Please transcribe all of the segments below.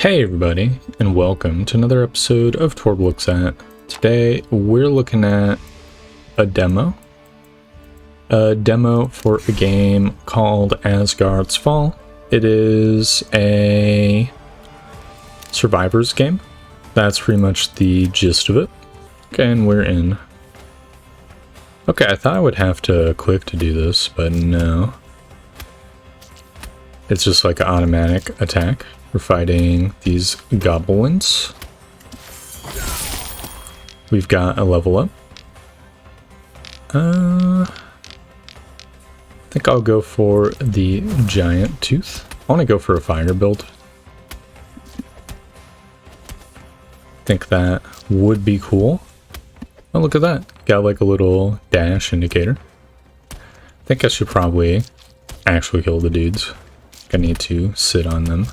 Hey everybody, and welcome to another episode of Torb Looks At. Today we're looking at a demo. A demo for a game called Asgard's Fall. It is a survivors game. That's pretty much the gist of it. Okay, and we're in. Okay, I thought I would have to click to do this, but no. It's just like an automatic attack. We're fighting these goblins. We've got a level up. I think I'll go for the giant tooth. I want to go for a fire build. I think that would be cool. Oh, look at that. Got like a little dash indicator. I think I should probably actually kill the dudes. I need to sit on them.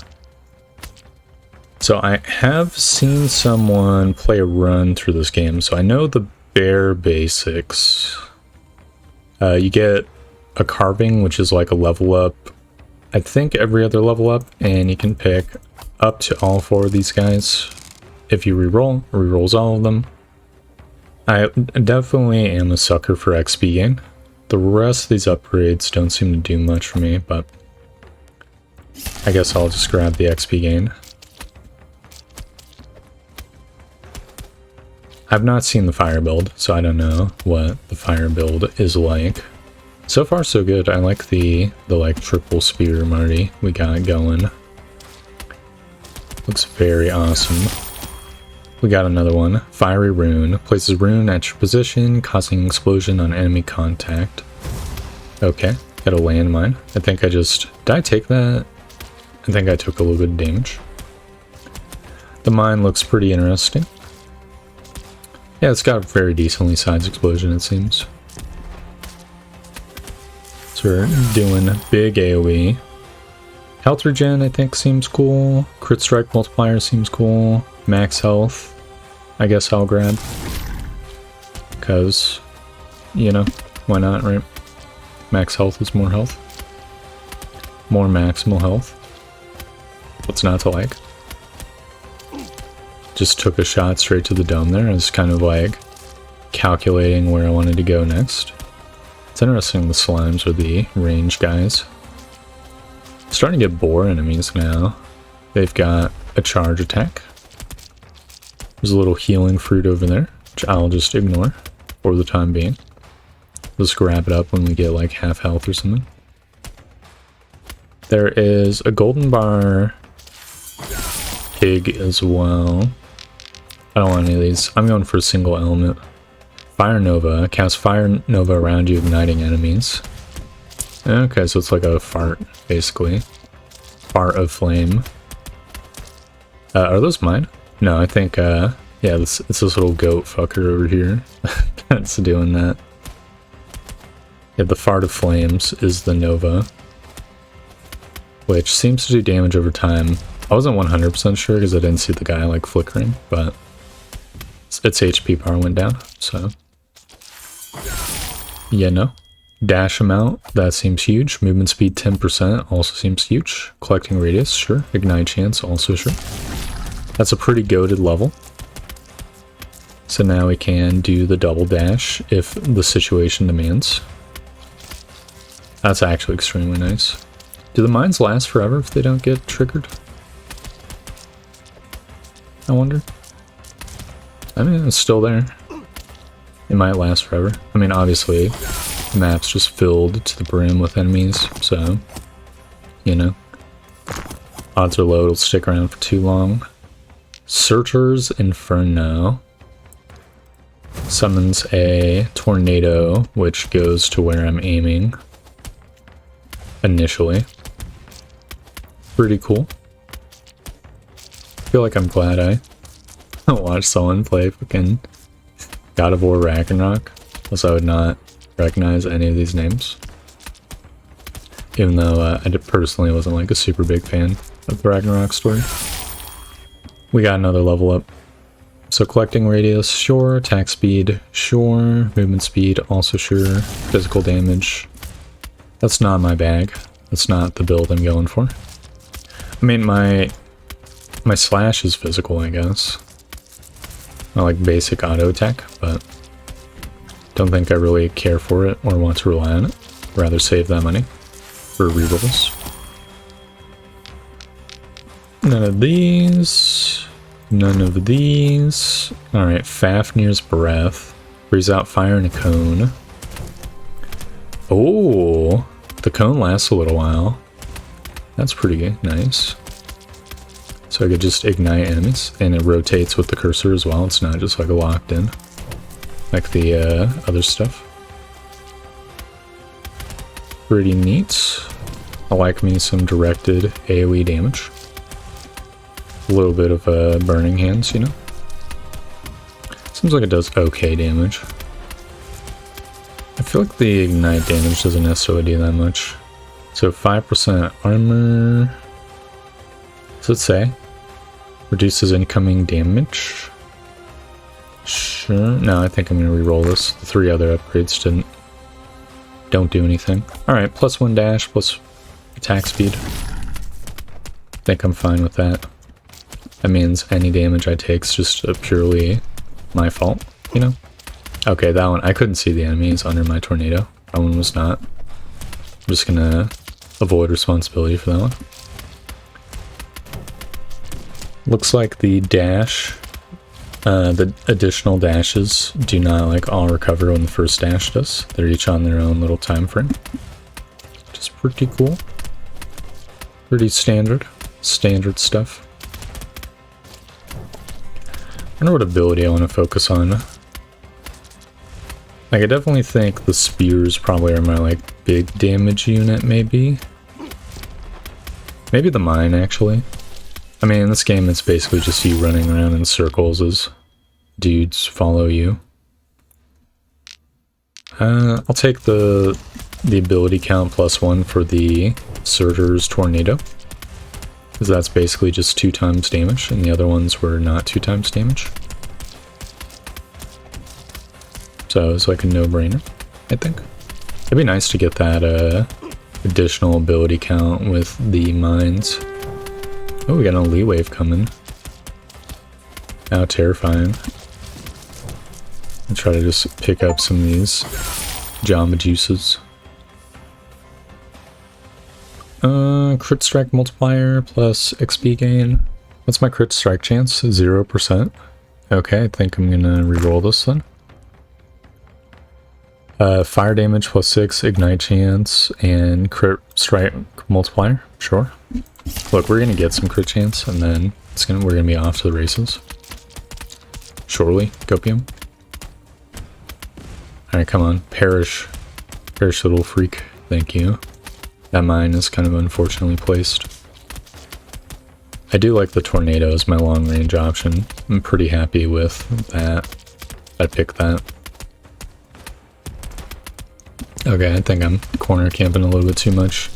So I have seen someone play a run through this game, so I know the bare basics. You get a carving, which is like a level up, I think every other level up, and you can pick up to all 4 of these guys. If you reroll, rerolls all of them. I definitely am a sucker for XP gain. The rest of these upgrades don't seem to do much for me, but I guess I'll just grab the XP gain. I've not seen the fire build, so I don't know what the fire build is like. So far so good. I like the like triple spear Marty we got going. Looks very awesome. We got another one. Fiery rune. Places rune at your position, causing explosion on enemy contact. Okay, got a landmine. I think did I take that? I think I took a little bit of damage. The mine looks pretty interesting. Yeah, it's got a very decently sized explosion, it seems. So we're doing big AoE. Health regen, I think, seems cool. Crit strike multiplier seems cool. Max health, I guess I'll grab. Because, you know, why not, right? Max health is more health. More maximal health. What's not to like? Just took a shot straight to the dome there. I was kind of like calculating where I wanted to go next. It's interesting, the slimes are the range guys. Starting to get boar enemies now. They've got a charge attack. There's a little healing fruit over there, which I'll just ignore for the time being. Let's grab it up when we get like half health or something. There is a golden bar pig as well. I don't want any of these. I'm going for a single element. Fire Nova. Cast Fire Nova around you, igniting enemies. Okay, so it's like a fart, basically. Fart of flame. Are those mine? No, I think, yeah, it's this little goat fucker over here that's doing that. Yeah, the fart of flames is the Nova, which seems to do damage over time. I wasn't 100% sure because I didn't see the guy like flickering, but its HP bar went down, so yeah, no. Dash amount, that seems huge. Movement speed 10% also seems huge. Collecting radius, sure. Ignite chance, also sure. That's a pretty goated level. So now we can do the double dash if the situation demands. That's actually extremely nice. Do the mines last forever if they don't get triggered? I wonder. I mean, it's still there. It might last forever. I mean, obviously, the map's just filled to the brim with enemies, so, you know. Odds are low it'll stick around for too long. Searcher's Inferno summons a tornado, which goes to where I'm aiming initially. Pretty cool. I feel like I'm glad I watched someone play fucking God of War Ragnarok, else I would not recognize any of these names. Even though I personally wasn't like a super big fan of the Ragnarok story. We got another level up. So collecting radius, sure. Attack speed, sure. Movement speed, also sure. Physical damage. That's not my bag. That's not the build I'm going for. I mean, my My slash is physical, I guess. I like basic auto attack, but don't think I really care for it or want to rely on it. Rather save that money for rerolls. None of these. None of these. Alright, Fafnir's Breath. Breathes out fire in a cone. Oh, the cone lasts a little while. That's pretty nice. So I could just ignite enemies, and it rotates with the cursor as well. It's not just like a locked in, like the other stuff. Pretty neat. I like me some directed AoE damage. A little bit of burning hands, you know? Seems like it does okay damage. I feel like the ignite damage doesn't necessarily do that much. So 5% armor. What does it say? Reduces incoming damage. Sure. No, I think I'm gonna re-roll this. The 3 other upgrades don't do anything. Alright, +1 dash, plus attack speed. I think I'm fine with that. That means any damage I take is just purely my fault, you know? Okay, that one, I couldn't see the enemies under my tornado. That one was not. I'm just gonna avoid responsibility for that one. Looks like the dash, the additional dashes do not like all recover when the first dash does. They're each on their own little time frame. Which is pretty cool. Pretty standard stuff. I wonder what ability I want to focus on. Like, I definitely think the spears probably are my, like, big damage unit, maybe. Maybe the mine, actually. I mean, in this game, it's basically just you running around in circles as dudes follow you. I'll take the ability count +1 for the Surtur's Tornado. Because that's basically just 2 times damage, and the other ones were not 2 times damage. So it's like a no-brainer, I think. It'd be nice to get that additional ability count with the mines. Oh, we got an elite wave coming. How terrifying. I'll try to just pick up some of these Jamba Juices. Crit strike multiplier plus XP gain. What's my crit strike chance? 0%. Okay, I think I'm gonna reroll this then. Fire damage +6, ignite chance, and crit strike multiplier. Sure. Look, we're gonna get some crit chance, and then we're gonna be off to the races. Surely, Copium. Alright, come on. Perish. Perish, little freak. Thank you. That mine is kind of unfortunately placed. I do like the tornado as my long range option. I'm pretty happy with that. I picked that. Okay, I think I'm corner camping a little bit too much.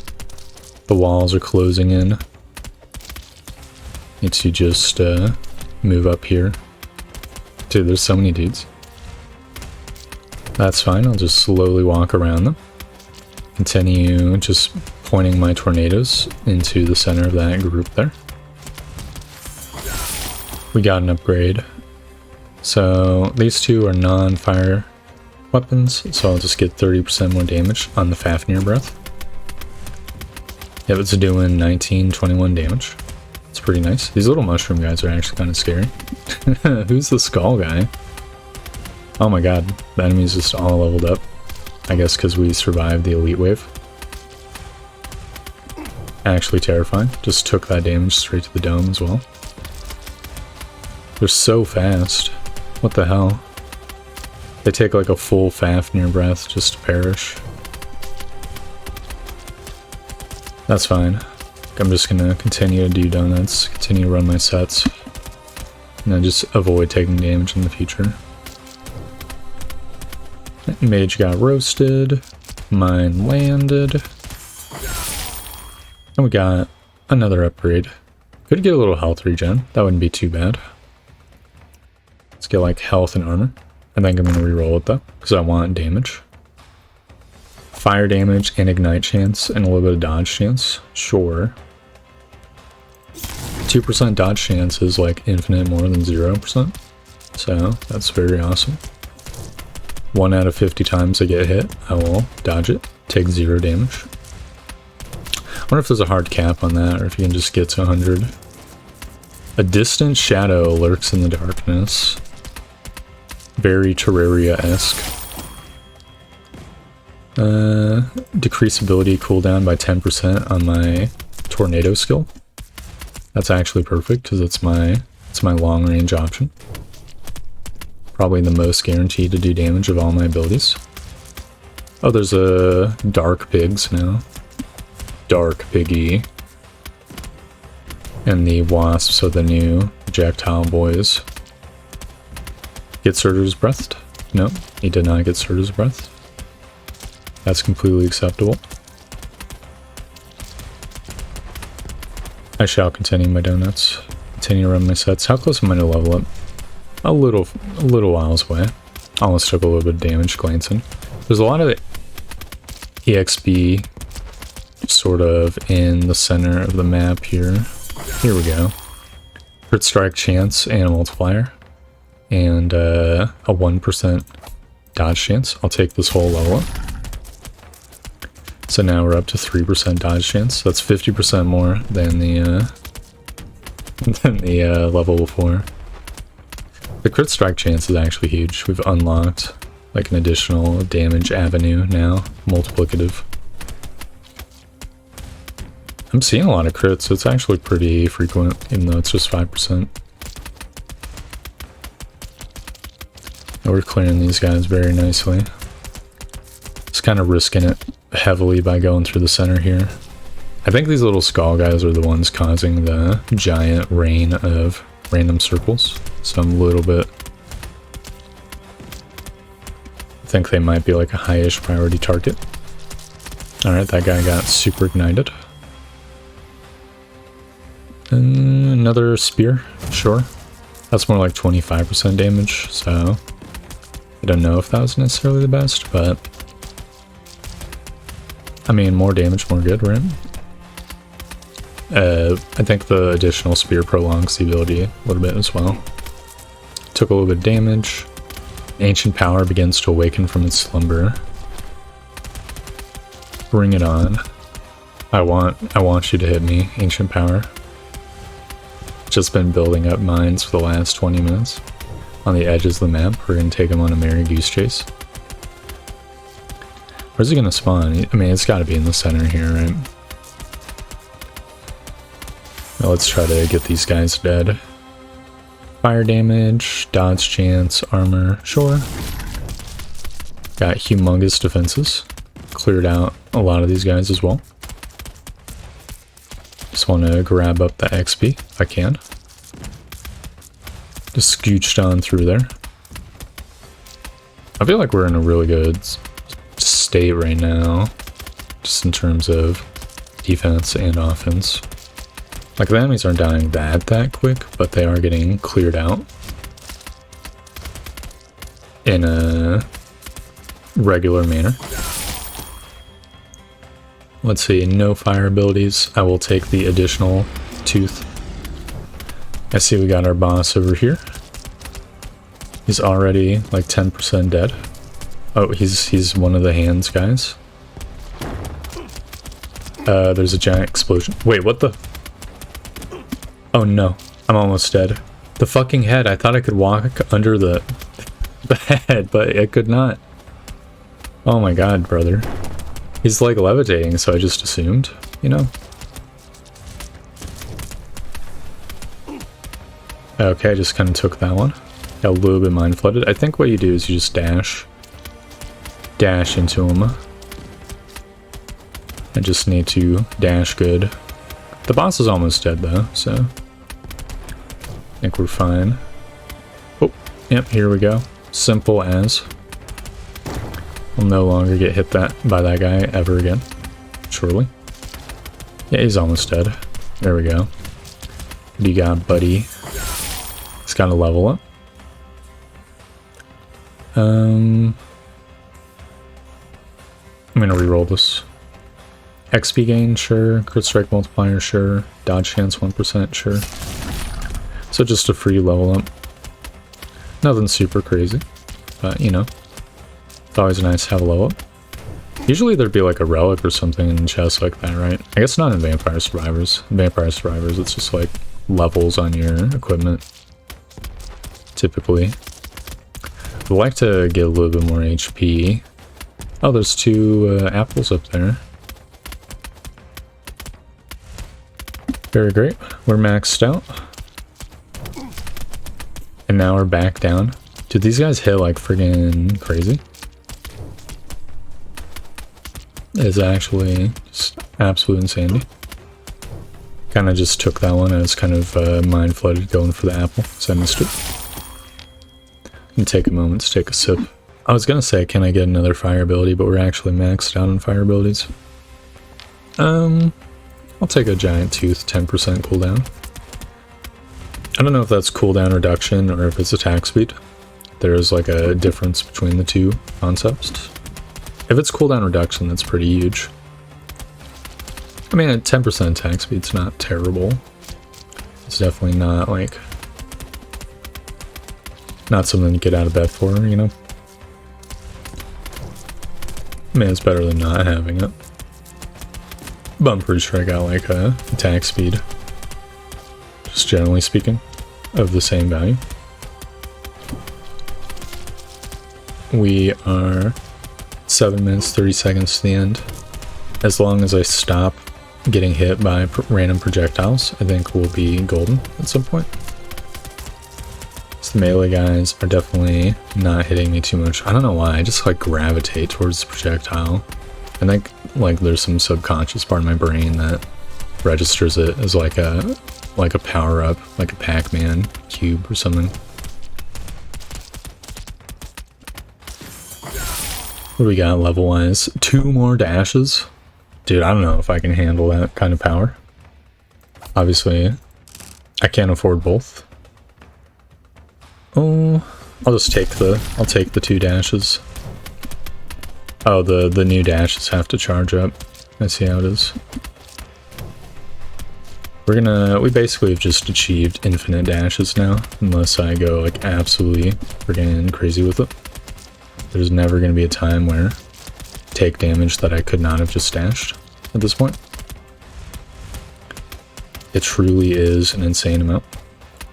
The walls are closing in. Need to just move up here. Dude, there's so many dudes. That's fine, I'll just slowly walk around them. Continue just pointing my tornadoes into the center of that group there. We got an upgrade. So these two are non-fire weapons, so I'll just get 30% more damage on the Fafnir Breath. Yep, it's doing 19, 21 damage. It's pretty nice. These little mushroom guys are actually kind of scary. Who's the skull guy? Oh my god, the enemy's just all leveled up. I guess because we survived the elite wave. Actually terrifying. Just took that damage straight to the dome as well. They're so fast. What the hell? They take like a full Fafnir breath just to perish. That's fine. I'm just gonna continue to do donuts, continue to run my sets, and then just avoid taking damage in the future. Mage got roasted, mine landed, and we got another upgrade. Could get a little health regen, that wouldn't be too bad. Let's get like health and armor. I think I'm gonna reroll it though, because I want damage. Fire damage and ignite chance, and a little bit of dodge chance. Sure. 2% dodge chance is like infinite more than 0%. So that's very awesome. 1 out of 50 times I get hit, I will dodge it, take 0 damage. I wonder if there's a hard cap on that, or if you can just get to 100. A distant shadow lurks in the darkness. Very Terraria-esque. Decrease ability cooldown by 10% on my tornado skill. That's actually perfect, because it's my long range option. Probably the most guaranteed to do damage of all my abilities. Oh, there's a Dark Pigs now. Dark Piggy. And the Wasps are the new projectile boys. Get Surtur's Breath? No, he did not get Surtur's Breath. That's completely acceptable. I shall continue my donuts. Continue to run my sets. How close am I to level up? A little whiles away. Almost took a little bit of damage glancing. There's a lot of EXP sort of in the center of the map here. Here we go. Crit strike chance and a multiplier. And a 1% dodge chance. I'll take this whole level up. So now we're up to 3% dodge chance. That's 50% more than the level before. The crit strike chance is actually huge. We've unlocked like an additional damage avenue now, multiplicative. I'm seeing a lot of crits, so it's actually pretty frequent, even though it's just 5%. And we're clearing these guys very nicely. Just kind of risking it heavily by going through the center here. I think these little skull guys are the ones causing the giant rain of random circles. So I'm a little bit... I think they might be like a high-ish priority target. Alright, that guy got super ignited. Another spear, sure. That's more like 25% damage, so... I don't know if that was necessarily the best, but... I mean, more damage, more good, right? I think the additional spear prolongs the ability a little bit as well. Took a little bit of damage. Ancient power begins to awaken from its slumber. Bring it on. I want you to hit me, ancient power. Just been building up mines for the last 20 minutes. On the edges of the map, we're gonna take him on a merry goose chase. Where's he gonna spawn? I mean, it's gotta be in the center here, right? Now let's try to get these guys dead. Fire damage, dodge chance, armor, sure. Got humongous defenses. Cleared out a lot of these guys as well. Just want to grab up the XP if I can. Just scooched on through there. I feel like we're in a really good state right now, just in terms of defense and offense. Like, the enemies aren't dying that quick, but they are getting cleared out in a regular manner. Let's see, no fire abilities. I will take the additional tooth. I see we got our boss over here. He's already like 10% dead. Oh, he's one of the hands guys. There's a giant explosion. Wait, what the? Oh no, I'm almost dead. The fucking head, I thought I could walk under the head, but I could not. Oh my god, brother. He's like levitating, so I just assumed, you know? Okay, I just kind of took that one. Got a little bit mind flooded. I think what you do is you just dash into him. I just need to dash good. The boss is almost dead though, so I think we're fine. Oh, yep, here we go. Simple as. We'll no longer get hit by that guy ever again. Surely. Yeah, he's almost dead. There we go. What do you got, buddy? He's got to level up. I'm gonna reroll this. XP gain, sure. Crit strike multiplier, sure. Dodge chance 1%, sure. So just a free level up. Nothing super crazy, but you know, it's always nice to have a level up. Usually there'd be like a relic or something in chests like that, right? I guess not in Vampire Survivors. In Vampire Survivors, it's just like levels on your equipment, typically. I'd like to get a little bit more HP. Oh, there's 2 apples up there. Very great. We're maxed out. And now we're back down. Dude, these guys hit like friggin' crazy. It's actually just absolute insanity. Kind of just took that one. I was kind of mind flooded going for the apple, so I missed it. And take a moment to take a sip. I was gonna say, can I get another fire ability, but we're actually maxed out on fire abilities. I'll take a giant tooth, 10% cooldown. I don't know if that's cooldown reduction or if it's attack speed. There's like a difference between the two concepts. If it's cooldown reduction, that's pretty huge. I mean, at 10% attack speed's not terrible. It's definitely not like... not something to get out of bed for, you know? I mean, it's better than not having it. But I'm pretty sure I got like a attack speed, just generally speaking, of the same value. We are 7 minutes 30 seconds to the end. As long as I stop getting hit by random projectiles, I think we'll be golden at some point. So the melee guys are definitely not hitting me too much. I don't know why, I just like gravitate towards the projectile. I think like there's some subconscious part of my brain that registers it as like a power-up, like a Pac-Man cube or something. What do we got level-wise? 2 more dashes? Dude, I don't know if I can handle that kind of power. Obviously, I can't afford both. Oh, I'll take the 2 dashes. Oh, the new dashes have to charge up. I see how it is. We basically have just achieved infinite dashes now, unless I go like absolutely freaking crazy with it. There's never going to be a time where take damage that I could not have just dashed at this point. It truly is an insane amount.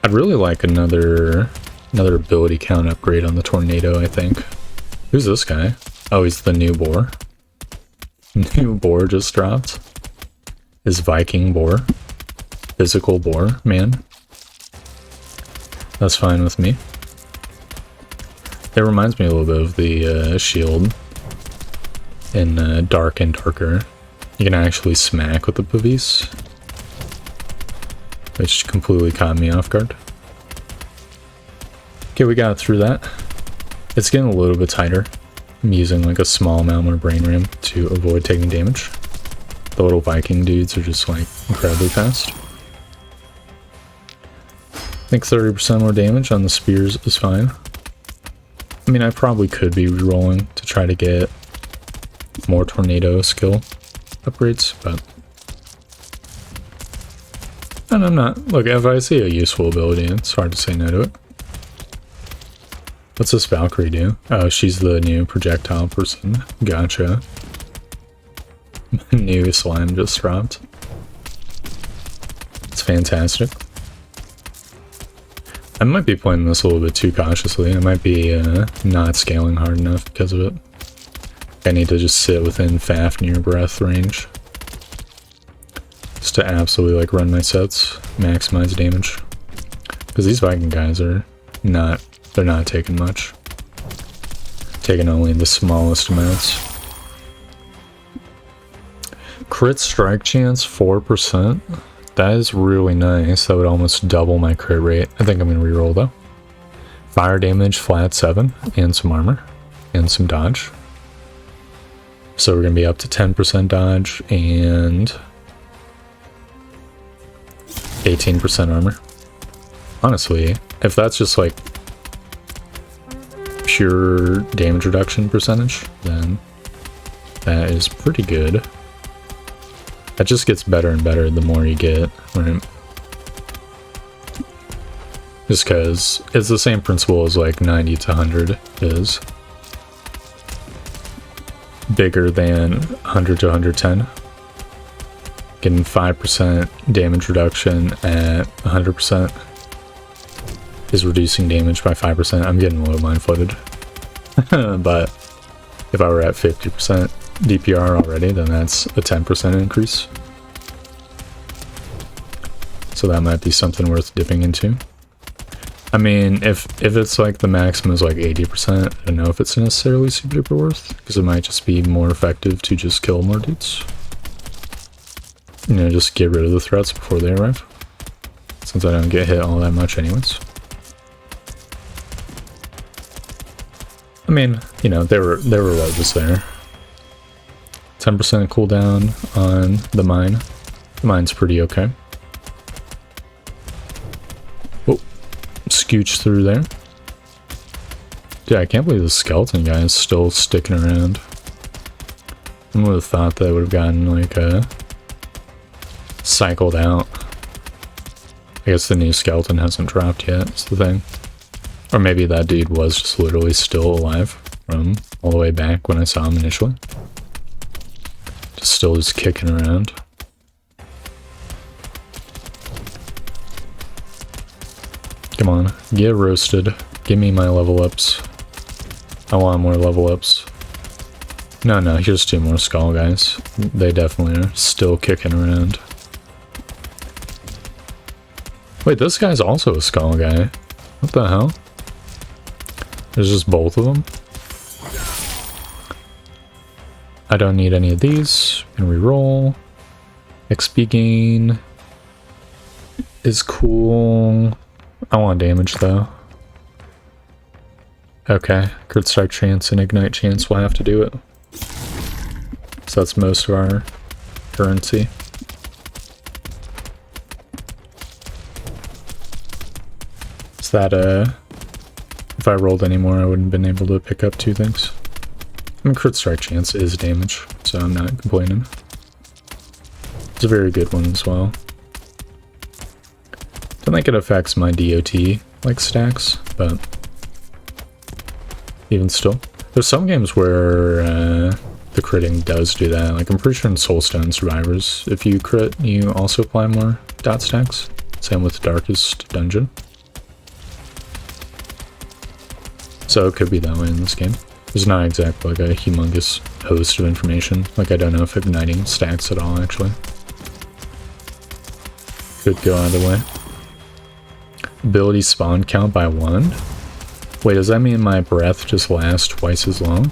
I'd really like another ability count upgrade on the tornado, I think. Who's this guy? Oh, he's the new boar. New boar just dropped. Is Viking boar. Physical boar, man. That's fine with me. It reminds me a little bit of the shield in Dark and Darker. You can actually smack with the Pavis, which completely caught me off guard. Okay, we got through that. It's getting a little bit tighter. I'm using like a small amount more brain RAM to avoid taking damage. The little Viking dudes are just like incredibly fast. I think 30% more damage on the spears is fine. I mean, I probably could be rerolling to try to get more tornado skill upgrades, but... And I'm not. Look, if I see a useful ability, it's hard to say no to it. What's this Valkyrie do? Oh, she's the new projectile person. Gotcha. New slime just dropped. It's fantastic. I might be playing this a little bit too cautiously. I might be not scaling hard enough because of it. I need to just sit within Fafnir breath range. Just to absolutely like run my sets, maximize damage. Because these Viking guys are not, they're not taking much. Taking only the smallest amounts. Crit strike chance 4%. That is really nice. That would almost double my crit rate. I think I'm going to reroll though. Fire damage flat 7 and some armor and some dodge. So we're going to be up to 10% dodge and 18% armor. Honestly, if that's just like pure damage reduction percentage, then that is pretty good. That just gets better and better the more you get, right? Just because it's the same principle as like 90 to 100 is. Bigger than 100 to 110. Getting 5% damage reduction at 100% is reducing damage by 5%. I'm getting a little mind-flooded. But if I were at 50% DPR already, then that's a 10% increase. So that might be something worth dipping into. I mean, if it's like the maximum is like 80%, I don't know if it's necessarily super duper worth, because it might just be more effective to just kill more dudes. You know, just get rid of the threats before they arrive, since I don't get hit all that much anyways. I mean, you know, they were what was there. 10% cooldown on the mine. The mine's pretty okay. Oh, scooch through there. Dude, I can't believe the skeleton guy is still sticking around. I would have thought that would have gotten like cycled out. I guess the new skeleton hasn't dropped yet, is the thing. Or maybe that dude was just literally still alive from all the way back when I saw him initially. Still just kicking around. Come on, get roasted. Give me my level ups. I want more level ups. No, here's 2 more skull guys. They definitely are still kicking around. Wait, this guy's also a skull guy. What the hell? There's just both of them? I don't need any of these. Can reroll. XP gain is cool. I want damage though. Okay, crit strike chance and ignite chance will have to do it. So that's most of our currency. So that if I rolled any more I wouldn't have been able to pick up 2 things. I mean, crit strike chance is damage, so I'm not complaining. It's a very good one as well. Don't think it affects my DOT, like, stacks, but even still. There's some games where the critting does do that. Like, I'm pretty sure in Soulstone Survivors, if you crit, you also apply more dot stacks. Same with Darkest Dungeon. So it could be that way in this game. There's not exactly like a humongous host of information. Like, I don't know if igniting stacks at all, actually. Could go either way. Ability spawn count by 1? Wait, does that mean my breath just lasts twice as long?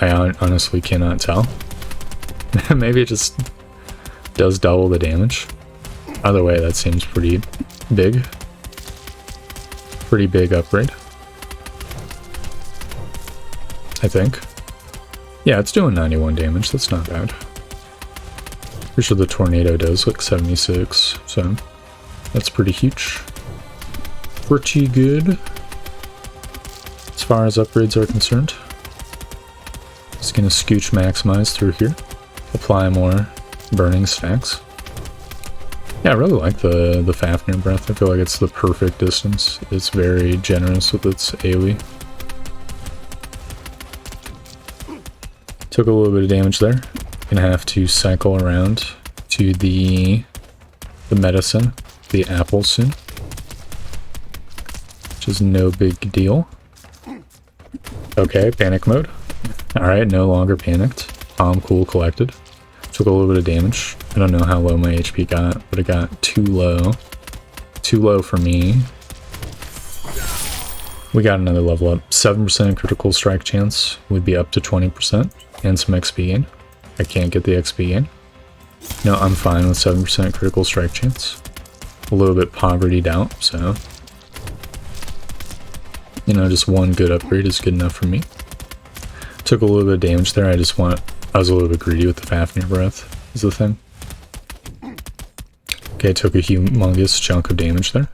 I honestly cannot tell. Maybe it just does double the damage. Either way, that seems pretty big. Pretty big upgrade, I think. Yeah, it's doing 91 damage, that's not bad. Pretty sure the tornado does like 76, so that's pretty huge. Pretty good as far as upgrades are concerned. Just gonna scooch maximize through here. Apply more burning stacks. Yeah, I really like the Fafnir breath. I feel like it's the perfect distance. It's very generous with its AoE. Took a little bit of damage there. Gonna have to cycle around to the medicine, the apple soon. Which is no big deal. Okay, panic mode. Alright, no longer panicked. Calm, cool, collected. Took a little bit of damage. I don't know how low my HP got, but it got too low. Too low for me. We got another level up. 7% critical strike chance would be up to 20%. And some XP gain. I can't get the XP gain. No, I'm fine with 7% critical strike chance. A little bit poverty'd out, so... You know, just 1 good upgrade is good enough for me. Took a little bit of damage there. I was a little bit greedy with the Fafnir breath, is the thing. Okay, took a humongous chunk of damage there.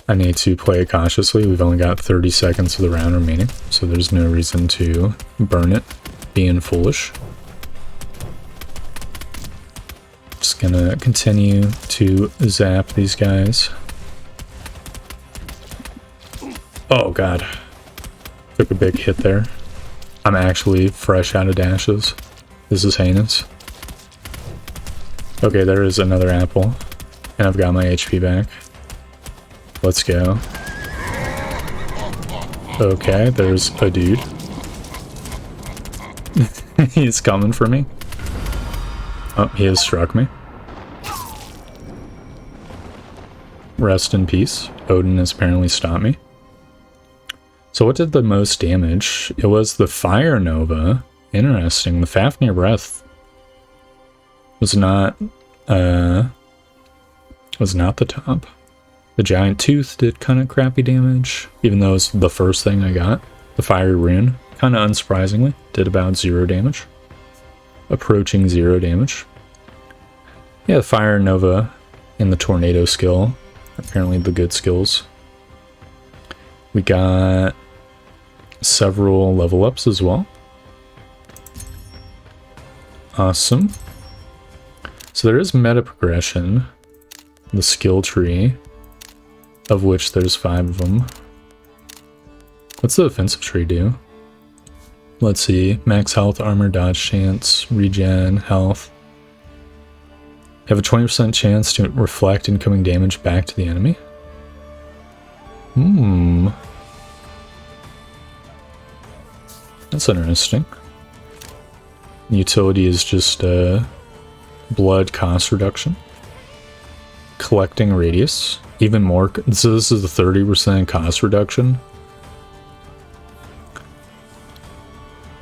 I need to play it cautiously. We've only got 30 seconds of the round remaining, so there's no reason to burn it being foolish. Just gonna continue to zap these guys. Oh god. Took a big hit there. I'm actually fresh out of dashes. This is heinous. Okay, there is another apple. And I've got my HP back. Let's go. Okay, there's a dude. He's coming for me. Oh, he has struck me. Rest in peace. Odin has apparently stopped me. So what did the most damage? It was the Fire Nova. Interesting. The Fafnir Breath was not the top. The Giant Tooth did kind of crappy damage, even though it's the first thing I got. The Fiery Rune, kind of unsurprisingly, did about 0 damage. Approaching 0 damage. Yeah, the Fire Nova and the Tornado skill, apparently the good skills. We got several level ups as well. Awesome. So there is meta progression. The skill tree, of which there's 5 of them. What's the offensive tree do? Let's see. Max health, armor, dodge chance, regen, health. You have a 20% chance to reflect incoming damage back to the enemy. That's interesting. Utility is just blood cost reduction. Collecting radius. Even more. So this is the 30% cost reduction.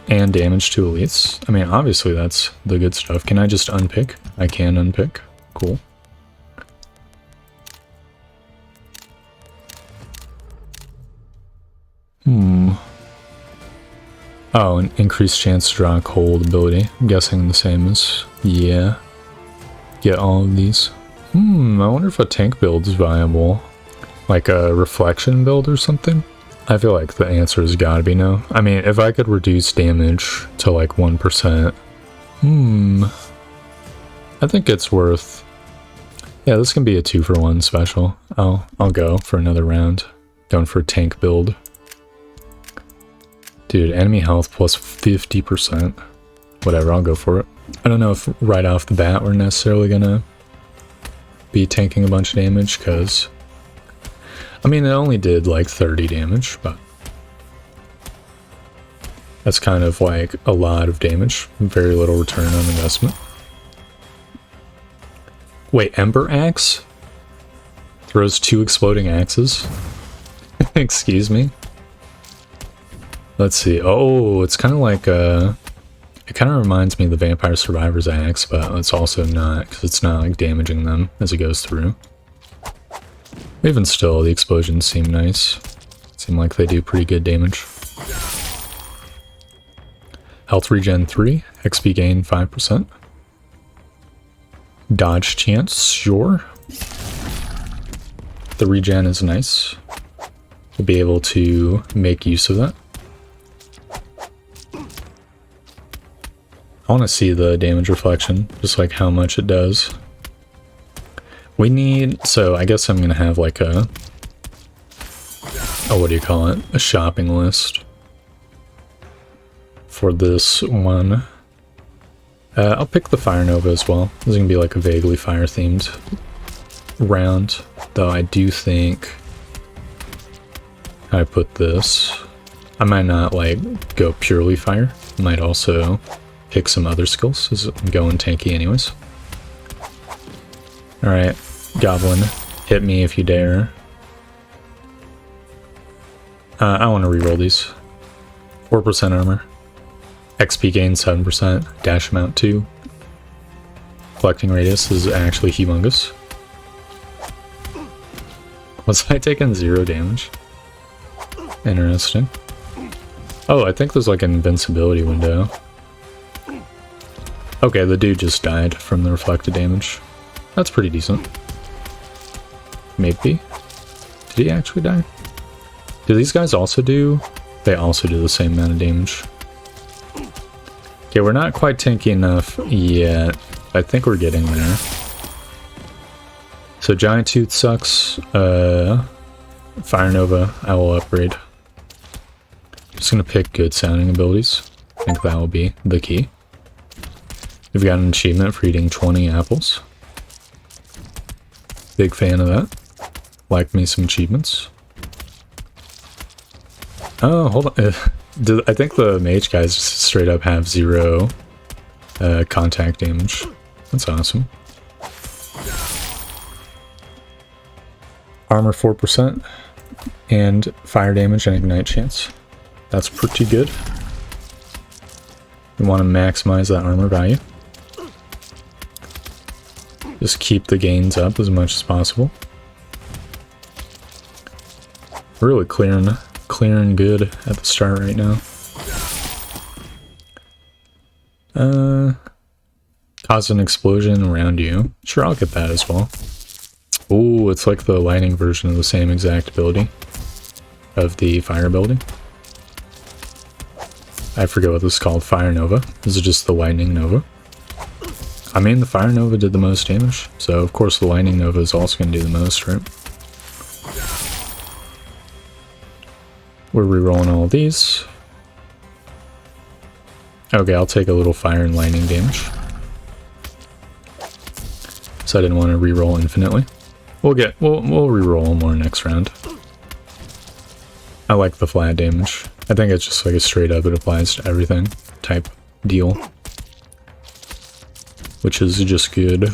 And damage to elites. I mean, obviously that's the good stuff. Can I just unpick? I can unpick. Cool. Oh, an increased chance to draw a cold ability. I'm guessing the same as... Yeah. Get all of these. I wonder if a tank build is viable. Like a reflection build or something? I feel like the answer has gotta be no. I mean, if I could reduce damage to like 1%. I think it's worth... Yeah, this can be a 2-for-1 special. I'll go for another round. Going for a tank build. Dude, enemy health plus 50%. Whatever, I'll go for it. I don't know if right off the bat we're necessarily gonna be tanking a bunch of damage, because... I mean, it only did like 30 damage, but... That's kind of like a lot of damage. Very little return on investment. Wait, Ember Axe? Throws 2 exploding axes? Excuse me? Let's see. Oh, it's kind of like it kind of reminds me of the Vampire Survivor's axe, but it's also not, because it's not like damaging them as it goes through. Even still, the explosions seem nice. Seem like they do pretty good damage. Health regen 3, XP gain 5%. Dodge chance, sure. The regen is nice. We'll be able to make use of that. I want to see the damage reflection, just like how much it does. We need, so I guess I'm going to have like a, what do you call it? A shopping list for this one. I'll pick the Fire Nova as well. This is going to be like a vaguely fire themed round, though I do think how I put this, I might not like go purely fire. I might also pick some other skills, as I'm going tanky anyways. Alright, Goblin, hit me if you dare. I want to reroll these. 4% armor. XP gain 7%. Dash amount 2. Collecting radius is actually humongous. Was I taking 0 damage? Interesting. Oh, I think there's like an invincibility window. Okay, the dude just died from the reflected damage. That's pretty decent. Maybe. Did he actually die? Do these guys also do... They also do the same amount of damage. Okay, we're not quite tanky enough yet. I think we're getting there. So Giant Tooth sucks. Fire Nova, I will upgrade. Just gonna pick good sounding abilities. I think that will be the key. We've got an achievement for eating 20 apples. Big fan of that. Like me some achievements. Oh, hold on. I think the mage guys straight up have 0 contact damage. That's awesome. Armor 4% and fire damage and ignite chance. That's pretty good. You want to maximize that armor value. Just keep the gains up as much as possible. Really clearing good at the start right now. Cause an explosion around you. Sure, I'll get that as well. Ooh, it's like the lightning version of the same exact ability of the fire ability. I forget what this is called. Fire Nova. This is just the lightning Nova. I mean, the Fire Nova did the most damage, so of course the lightning Nova is also going to do the most, right? We're rerolling all of these. Okay, I'll take a little fire and lightning damage. So I didn't want to reroll infinitely. We'll reroll more next round. I like the flat damage. I think it's just like a straight up, it applies to everything type deal. Which is just good.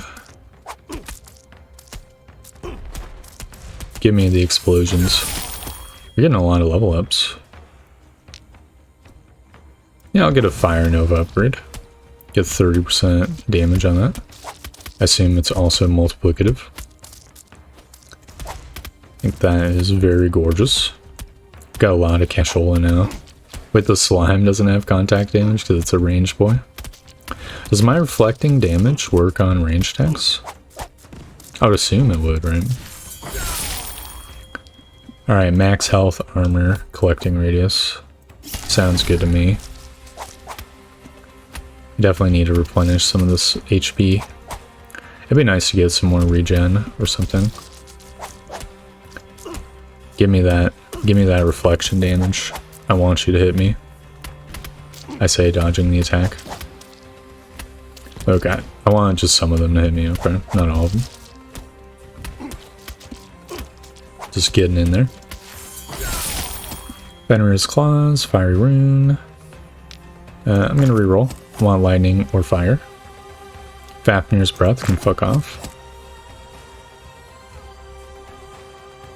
Give me the explosions. You're getting a lot of level ups. Yeah, I'll get a Fire Nova upgrade. Get 30% damage on that. I assume it's also multiplicative. I think that is very gorgeous. Got a lot of cashola now. Wait, the slime doesn't have contact damage because it's a ranged boy. Does my reflecting damage work on range attacks? I would assume it would, right? Alright, max health, armor, collecting radius. Sounds good to me. Definitely need to replenish some of this HP. It'd be nice to get some more regen or something. Give me that reflection damage. I want you to hit me. I say dodging the attack. Okay, I want just some of them to hit me, okay? Not all of them. Just getting in there. Fenrir's Claws, Fiery Rune. I'm gonna reroll. I want lightning or fire. Fafnir's Breath can fuck off.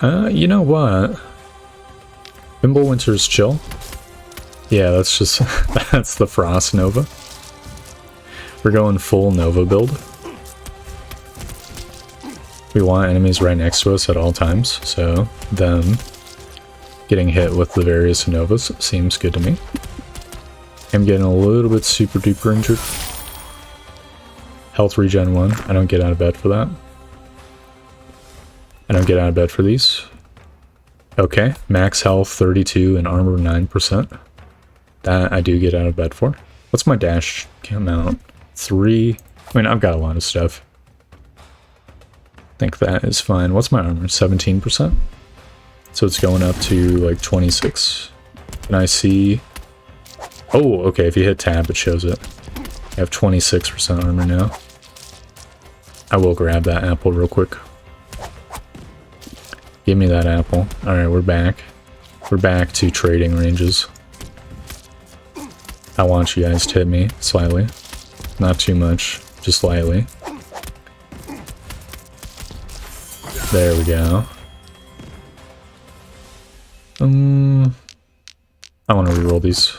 You know what? Winter's Chill. Yeah, that's just that's the Frost Nova. We're going full Nova build. We want enemies right next to us at all times, so them getting hit with the various Novas seems good to me. I'm getting a little bit super duper injured. Health regen 1. I don't get out of bed for that. I don't get out of bed for these. Okay, max health 32 and armor 9%. That I do get out of bed for. What's my dash amount? 3. I mean, I've got a lot of stuff. I think that is fine. What's my armor? 17%? So it's going up to like 26. Can I see? Oh, okay. If you hit tab, it shows it. I have 26% armor now. I will grab that apple real quick. Give me that apple. Alright, we're back. We're back to trading ranges. I want you guys to hit me slightly. Not too much, just slightly. There we go. I want to reroll these.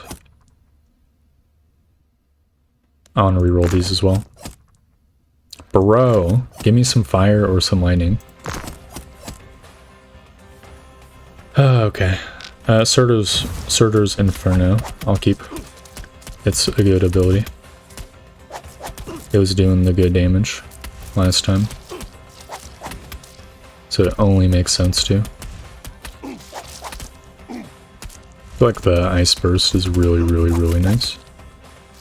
I want to reroll these as well. Bro, give me some fire or some lightning. Okay. Surtur's Inferno. I'll keep. It's a good ability. It was doing the good damage last time. So it only makes sense to. I feel like the Ice Burst is really, really, really nice.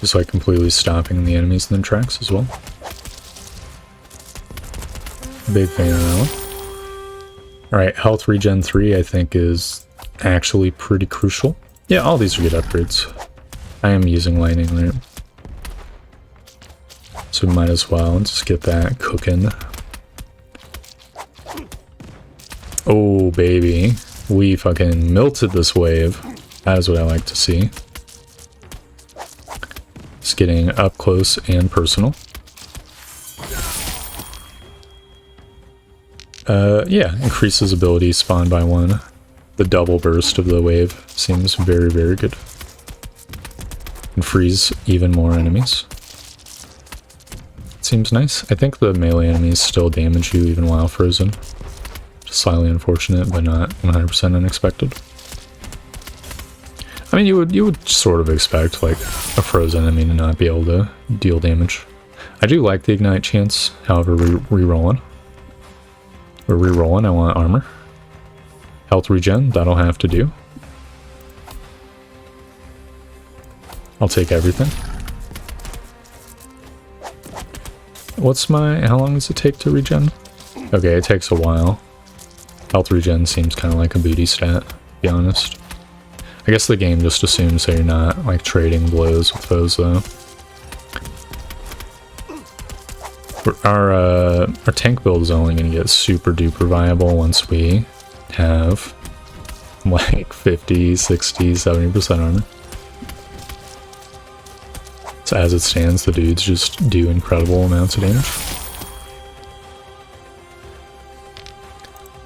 Just like completely stopping the enemies in their tracks as well. Big fan of that one. Alright, health regen 3 I think is actually pretty crucial. Yeah, all these are good upgrades. I am using lightning there. So we might as well just get that cooking. Oh, baby. We fucking melted this wave. That is what I like to see. It's getting up close and personal. Yeah, increases ability spawn by 1. The double burst of the wave seems very, very good. And freeze even more enemies. Seems nice. I think the melee enemies still damage you even while frozen. Just slightly unfortunate, but not 100% unexpected. I mean, you would sort of expect, like, a frozen enemy to not be able to deal damage. I do like the ignite chance, however, re-rolling. We're re-rolling, I want armor. Health regen, that'll have to do. I'll take everything. How long does it take to regen? Okay, it takes a while. Health regen seems kind of like a booty stat, to be honest. I guess the game just assumes that you're not, like, trading blows with foes, though. Our tank build is only going to get super duper viable once we have, like, 50, 60, 70% armor. So as it stands, the dudes just do incredible amounts of damage.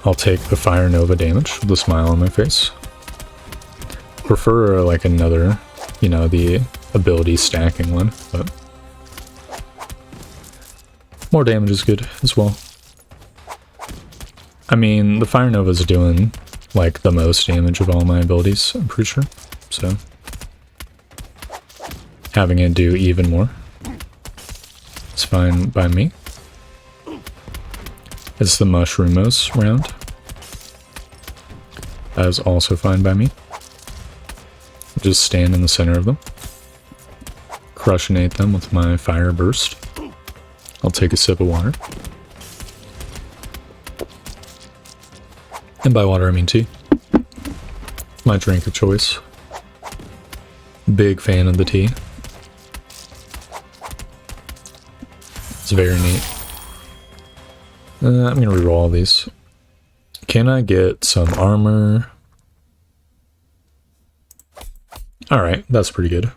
I'll take the Fire Nova damage with a smile on my face. Prefer, like, another, you know, the ability stacking one, but more damage is good as well. I mean, the Fire Nova is doing, like, the most damage of all my abilities, I'm pretty sure, so having it do even more is fine by me. It's the Mushroomos round. That is also fine by me. Just stand in the center of them. Crushionate them with my fire burst. I'll take a sip of water. And by water I mean tea. My drink of choice. Big fan of the tea. It's very neat. I'm gonna reroll all these. Can I get some armor? Alright, that's pretty good.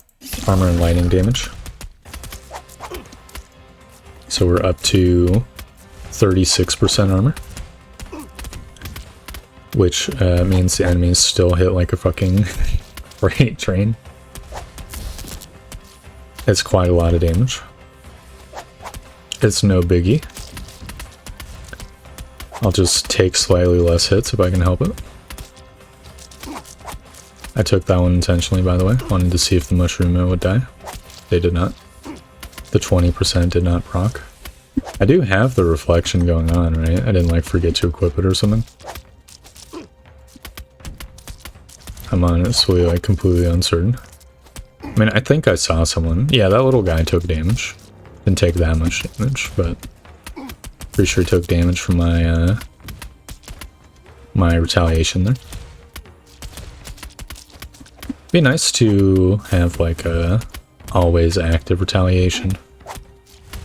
Armor and lightning damage. So we're up to 36% armor. Which means the enemies still hit like a fucking freight train. It's quite a lot of damage. It's no biggie. I'll just take slightly less hits if I can help it. I took that one intentionally, by the way. Wanted to see if the Mushroom would die. They did not. The 20% did not proc. I do have the reflection going on, right? I didn't, like, forget to equip it or something. I'm honestly, like, completely uncertain. I mean, I think I saw someone. Yeah, that little guy took damage. Didn't take that much damage, but pretty sure he took damage from my, my retaliation there. Be nice to have, like, a always active retaliation.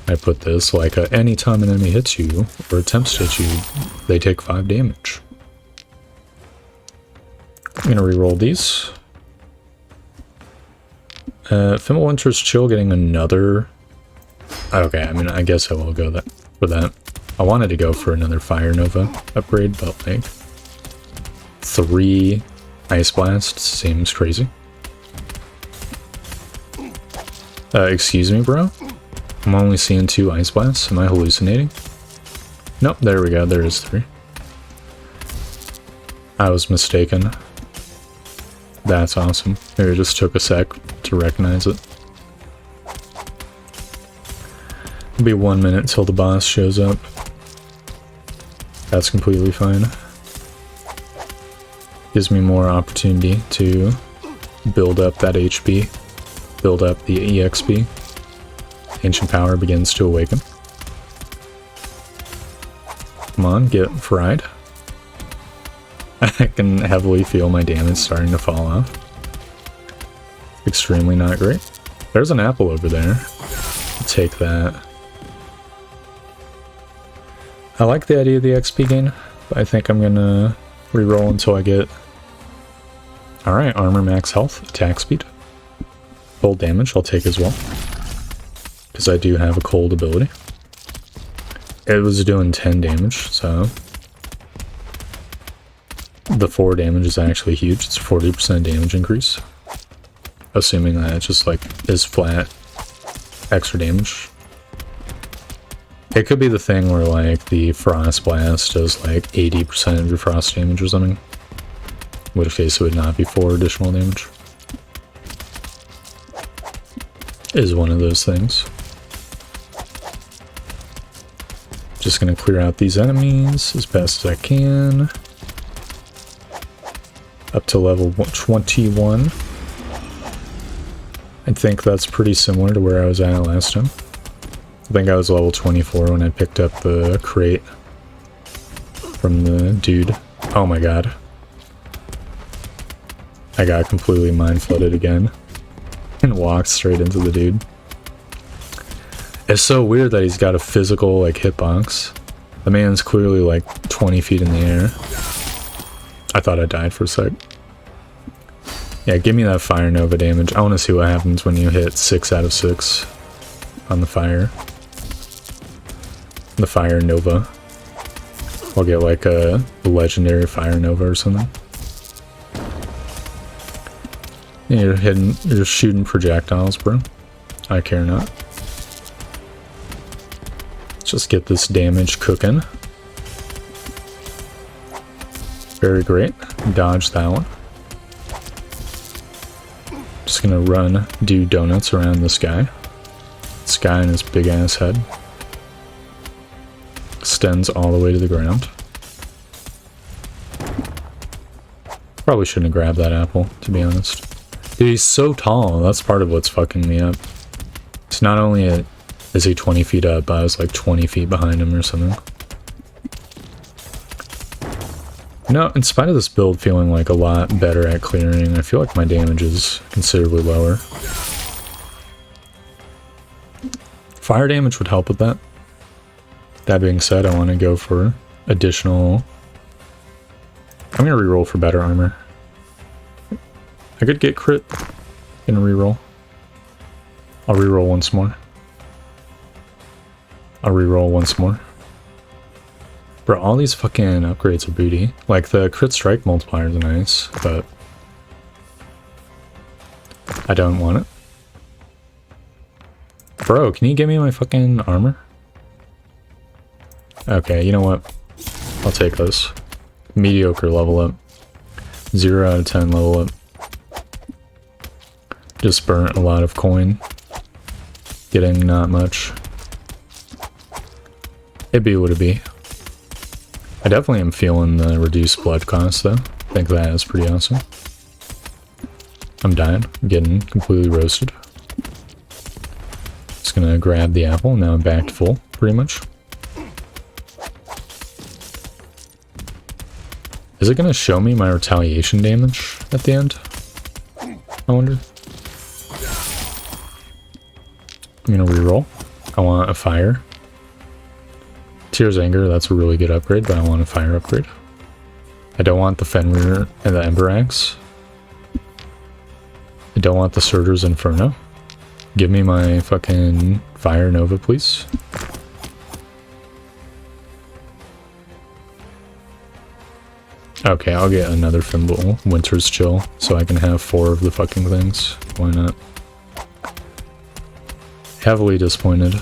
I put this, like, anytime an enemy hits you, or attempts to hit you, they take 5 damage. I'm gonna reroll these. Fimbulwinter's Chill getting another... Okay, I mean, I guess I will go for that. I wanted to go for another Fire Nova upgrade, but, like, 3 Ice Blasts seems crazy. Excuse me, bro? I'm only seeing 2 Ice Blasts. Am I hallucinating? Nope, there we go. There is 3. I was mistaken. That's awesome. Maybe it just took a sec to recognize it. It'll be 1 minute till the boss shows up. That's completely fine. Gives me more opportunity to build up that HP build up the EXP. Ancient power begins to awaken. Come on, get fried. I can heavily feel my damage starting to fall off. Extremely not great. There's an apple over there. I'll take that. I like the idea of the XP gain, but I think I'm gonna reroll until I get... Alright, armor, max health, attack speed. Cold damage I'll take as well, because I do have a cold ability. It was doing 10 damage, so... The 4 damage is actually huge. It's a 40% damage increase. Assuming that it just, like, is flat extra damage. It could be the thing where, like, the Frost Blast does, like, 80% of your frost damage or something. In which case it would not be 4 additional damage. Is one of those things. Just gonna clear out these enemies as best as I can. Up to level 21. I think that's pretty similar to where I was at last time. I think I was level 24 when I picked up the crate from the dude. Oh my god. I got completely mind-flooded again. And walked straight into the dude. It's so weird that he's got a physical, like, hitbox. The man's clearly, like, 20 feet in the air. I thought I died for a sec. Yeah, give me that Fire Nova damage. I want to see what happens when you hit 6 out of 6 on the fire. The Fire Nova. I'll get, like, a legendary Fire Nova or something. Yeah, you're shooting projectiles, bro. I care not. Let's just get this damage cooking. Very great. Dodge that one. Just gonna do donuts around this guy. This guy and his big ass head. Extends all the way to the ground. Probably shouldn't have grabbed that apple, to be honest. Dude, he's so tall. That's part of what's fucking me up. It's not only is he 20 feet up, but I was like 20 feet behind him or something. No, in spite of this build feeling like a lot better at clearing, I feel like my damage is considerably lower. Fire damage would help with that. That being said, I want to go for additional... I'm going to reroll for better armor. I could get crit and reroll. I'll reroll once more. I'll reroll once more. Bro, all these fucking upgrades are booty. Like, the crit strike multiplier is nice, but... I don't want it. Bro, can you give me my fucking armor? Okay, you know what? I'll take this. Mediocre level up. 0 out of 10 level up. Just burnt a lot of coin. Getting not much. It be what it be. I definitely am feeling the reduced blood cost though. I think that is pretty awesome. I'm dying. I'm getting completely roasted. Just gonna grab the apple. Now I'm back to full, pretty much. Is it gonna show me my retaliation damage at the end? I wonder. I'm gonna reroll. I want a fire. Tears Anger, that's a really good upgrade, but I want a fire upgrade. I don't want the Fenrir and the Ember Axe. I don't want the Surtur's Inferno. Give me my fucking Fire Nova, please. Okay, I'll get another Thimble, Winter's Chill, so I can have 4 of the fucking things. Why not? Heavily disappointed.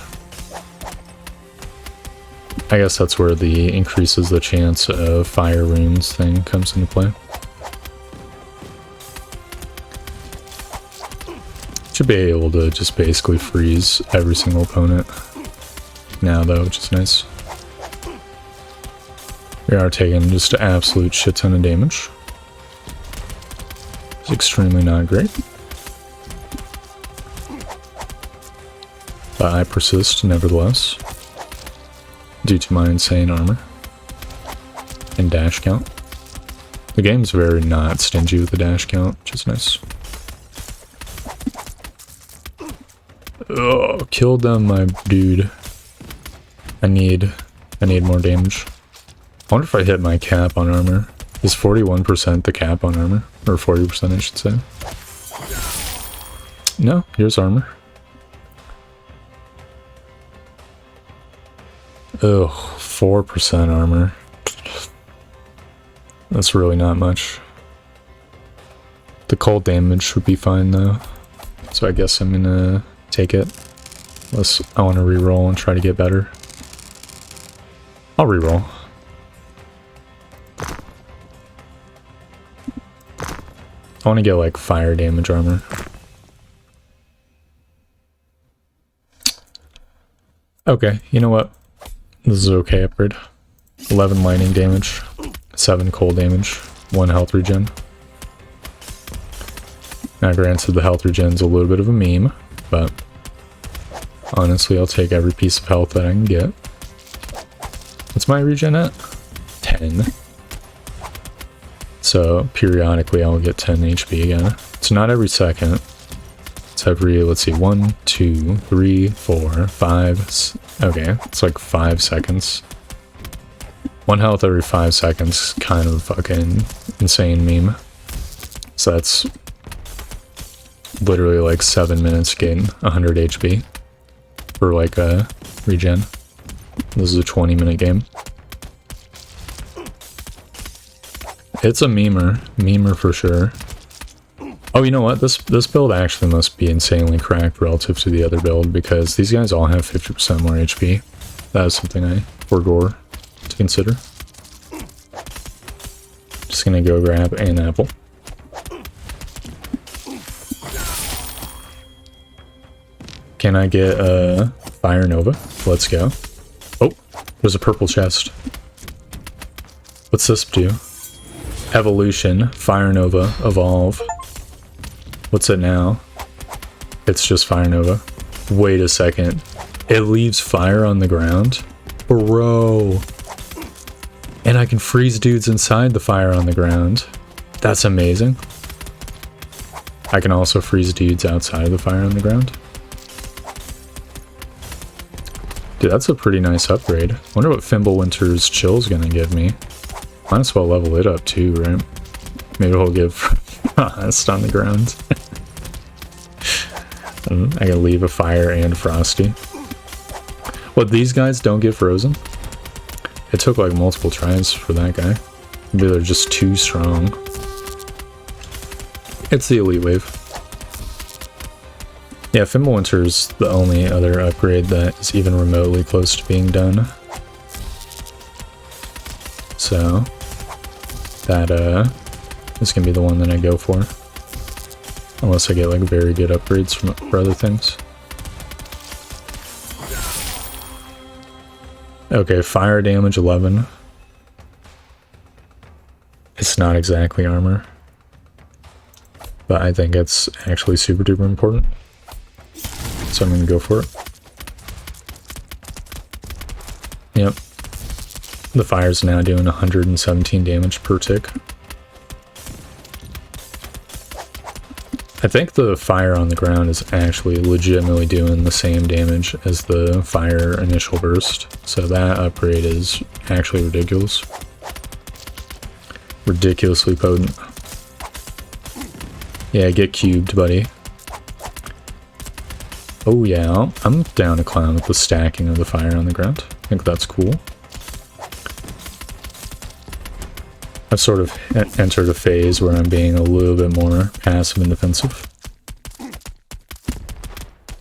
I guess that's where the increases the chance of fire runes thing comes into play. Should be able to just basically freeze every single opponent now though, which is nice. We are taking just an absolute shit ton of damage. It's extremely not great. but I persist nevertheless, due to my insane armor and dash count. The game's very not stingy with the dash count, which is nice. Oh, killed them, my dude. I need more damage. I wonder if I hit my cap on armor. Is 41% the cap on armor? Or 40%, I should say. No, here's armor. Ugh, 4% armor. That's really not much. The cold damage should be fine though. So I guess I'm gonna take it. Unless I want to reroll and try to get better. I'll reroll. I want to get like fire damage armor. Okay, you know what? This is okay upgrade. 11 lightning damage, 7 cold damage, 1 health regen. Now granted, the health regen's a little bit of a meme, but honestly, I'll take every piece of health that I can get. What's my regen at? 10. So periodically I'll get 10 HP again. It's not every second. It's every, let's see, 1, 2, 3, 4, 5. Okay, it's like 5 seconds. 1 health every 5 seconds, kind of fucking insane meme. So that's literally like 7 minutes getting 100 HP for like a regen. This is a 20-minute game. It's a memer for sure. Oh, you know what? This build actually must be insanely cracked relative to the other build because these guys all have 50% more HP. That is something I forgot to consider. Just gonna go grab an apple. Can I get a Fire Nova? Let's go. Oh, there's a purple chest. What's this do? Evolution, Fire Nova, Evolve. What's it now? It's just Fire Nova. Wait a second. It leaves fire on the ground? Bro. And I can freeze dudes inside the fire on the ground. That's amazing. I can also freeze dudes outside of the fire on the ground. Dude, that's a pretty nice upgrade. Wonder what Fimbulwinter's Chill's gonna give me. Might as well level it up too, right? Maybe he'll give Frost on the ground. I can leave a fire and frosty. What, these guys don't get frozen? It took like multiple tries for that guy. Maybe they're just too strong. It's the elite wave. Yeah, Fimbulwinter's the only other upgrade that is even remotely close to being done. So that is gonna be the one that I go for. Unless I get like very good upgrades for other things. Okay, fire damage 11. It's not exactly armor, but I think it's actually super duper important. So I'm gonna go for it. Yep. The fire's now doing 117 damage per tick. I think the fire on the ground is actually legitimately doing the same damage as the fire initial burst. So that upgrade is actually ridiculous. Ridiculously potent. Yeah, get cubed, buddy. Oh yeah, I'm down to clown with the stacking of the fire on the ground. I think that's cool. I've sort of entered a phase where I'm being a little bit more passive and defensive.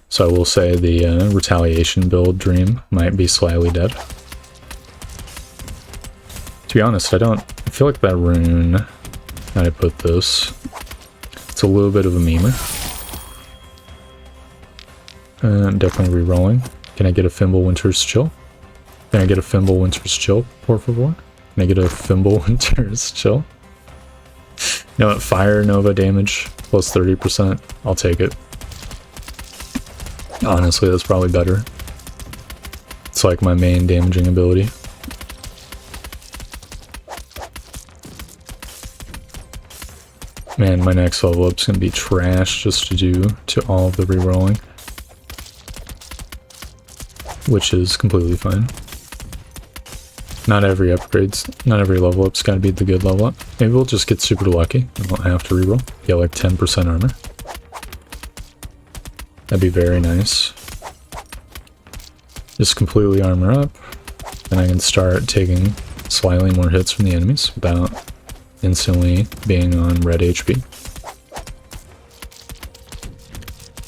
So I will say the retaliation build dream might be slightly dead. To be honest, I feel like that rune, how I put this, it's a little bit of a memer. I'm definitely re-rolling. Can I get a Fimbulwinter's Chill? Can I get a Fimbulwinter's Chill, por favor? Can I get a Fimbulwinter's Chill? You know what? Fire Nova damage plus 30%. I'll take it. Honestly, that's probably better. It's like my main damaging ability. Man, my next level up's gonna be trash just to do to all of the rerolling. Which is completely fine. Not every level up's gotta be the good level up. Maybe we'll just get super lucky. We won't have to reroll. Get like 10% armor. That'd be very nice. Just completely armor up. Then I can start taking slightly more hits from the enemies without instantly being on red HP.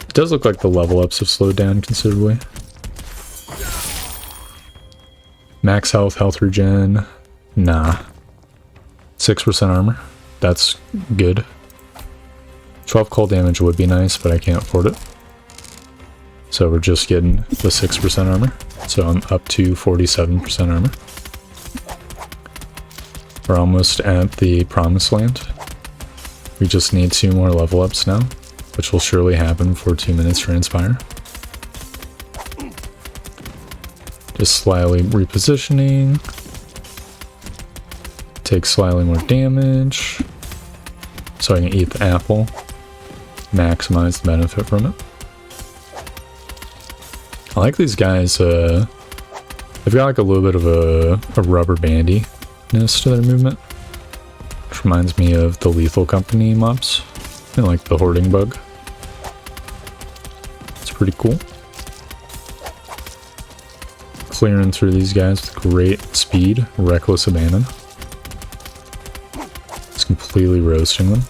It does look like the level ups have slowed down considerably. Max health regen. Nah. 6% armor. That's good. 12 cold damage would be nice, but I can't afford it. So we're just getting the 6% armor. So I'm up to 47% armor. We're almost at the promised land. We just need 2 more level ups now, which will surely happen before 2 minutes transpire. Just slightly repositioning. Take slightly more damage. So I can eat the apple. Maximize the benefit from it. I like these guys, they've got like a little bit of a rubber bandiness to their movement. Which reminds me of the Lethal Company mobs. And like the Hoarding Bug. It's pretty cool. Clearing through these guys with great speed, reckless abandon. It's completely roasting them.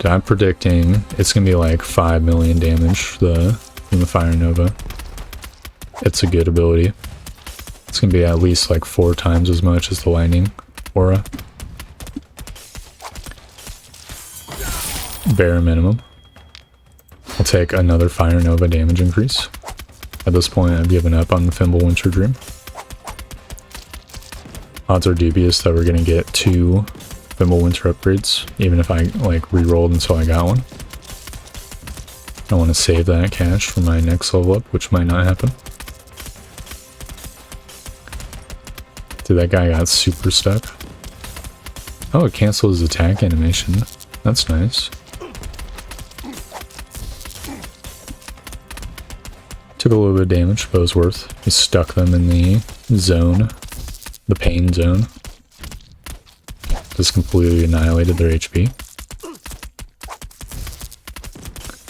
I'm predicting it's gonna be like 5 million damage from the Fire Nova. It's a good ability. It's gonna be at least like 4 times as much as the Lightning Aura. Bare minimum. I'll take another Fire Nova damage increase. At this point, I've given up on the Fimbulwinter Dream. Odds are dubious that we're gonna get 2 Fimbulwinter upgrades, even if I like re-rolled until I got one. I want to save that cash for my next level up, which might not happen. Dude, that guy got super stuck. Oh, it canceled his attack animation. That's nice. Took a little bit of damage, but it was worth. He stuck them in the zone, the pain zone. Just completely annihilated their HP.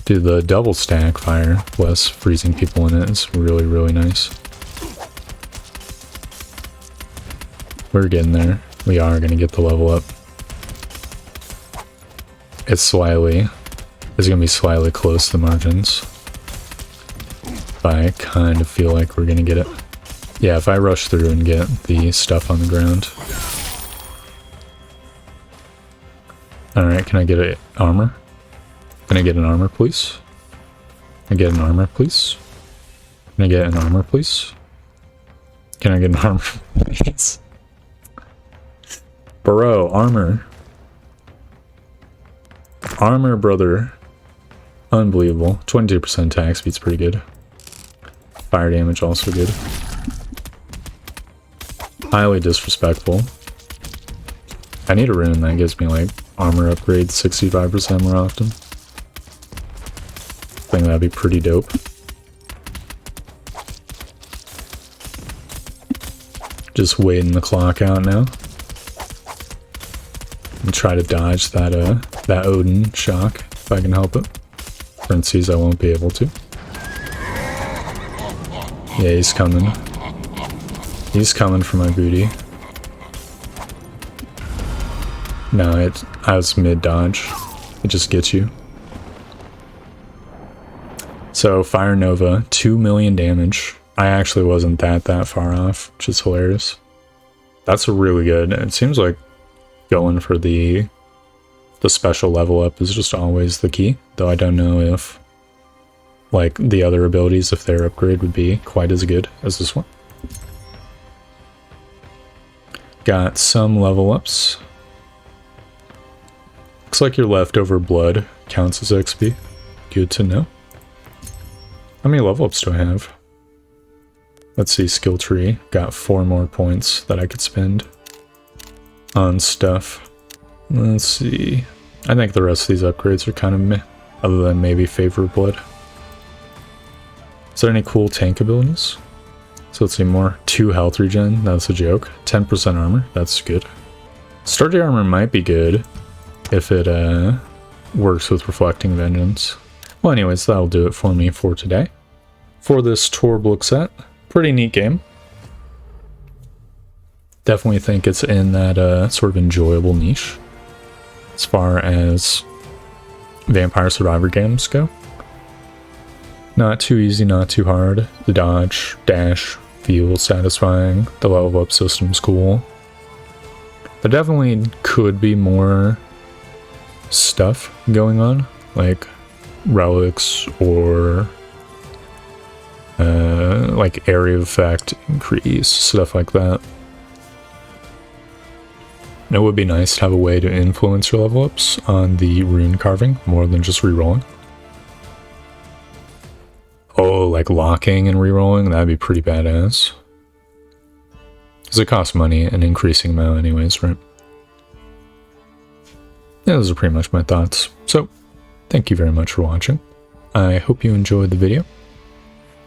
Dude, the double stack fire, less freezing people in it, is really, really nice. We're getting there. We are going to get the level up. It's going to be slightly close to the margins. But I kind of feel like we're going to get it. Yeah, if I rush through and get the stuff on the ground. Alright, can I get an armor? Can I get an armor, please? Can I get an armor, please? Can I get an armor, please? Can I get an armor, please? Bro, armor. Armor, brother. Unbelievable. 22% attack speed's pretty good. Fire damage also good. Highly disrespectful. I need a rune that gives me like armor upgrade 65% more often. I think that'd be pretty dope. Just waiting the clock out now. And try to dodge that that Odin shock if I can help it. Parentheses, I won't be able to. Yeah, he's coming. He's coming for my booty. No, I was mid-dodge. It just gets you. So, Fire Nova, 2 million damage. I actually wasn't that far off, which is hilarious. That's really good. It seems like going for the special level up is just always the key, though I don't know if like the other abilities, if their upgrade would be quite as good as this one. Got some level ups. Looks like your leftover blood counts as XP. Good to know. How many level ups do I have? Let's see, skill tree. Got 4 more points that I could spend on stuff. Let's see. I think the rest of these upgrades are kind of meh, other than maybe Favor of Blood. Is there any cool tank abilities? So let's see, more 2 health regen, that's a joke. 10% armor, that's good. Sturdy armor might be good if it works with Reflecting Vengeance. Well, anyways, that'll do it for me for today. For this Torbluk set, pretty neat game. Definitely think it's in that sort of enjoyable niche as far as Vampire Survivor games go. Not too easy, not too hard. The dodge, dash feels satisfying. The level up system's cool. There definitely could be more stuff going on, like relics or like area of effect increase, stuff like that. And it would be nice to have a way to influence your level ups on the rune carving more than just rerolling. Oh, like locking and rerolling, that'd be pretty badass. Because it costs money, an increasing amount anyways, right? Yeah, those are pretty much my thoughts. So, thank you very much for watching. I hope you enjoyed the video.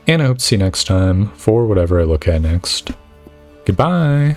And I hope to see you next time for whatever I look at next. Goodbye!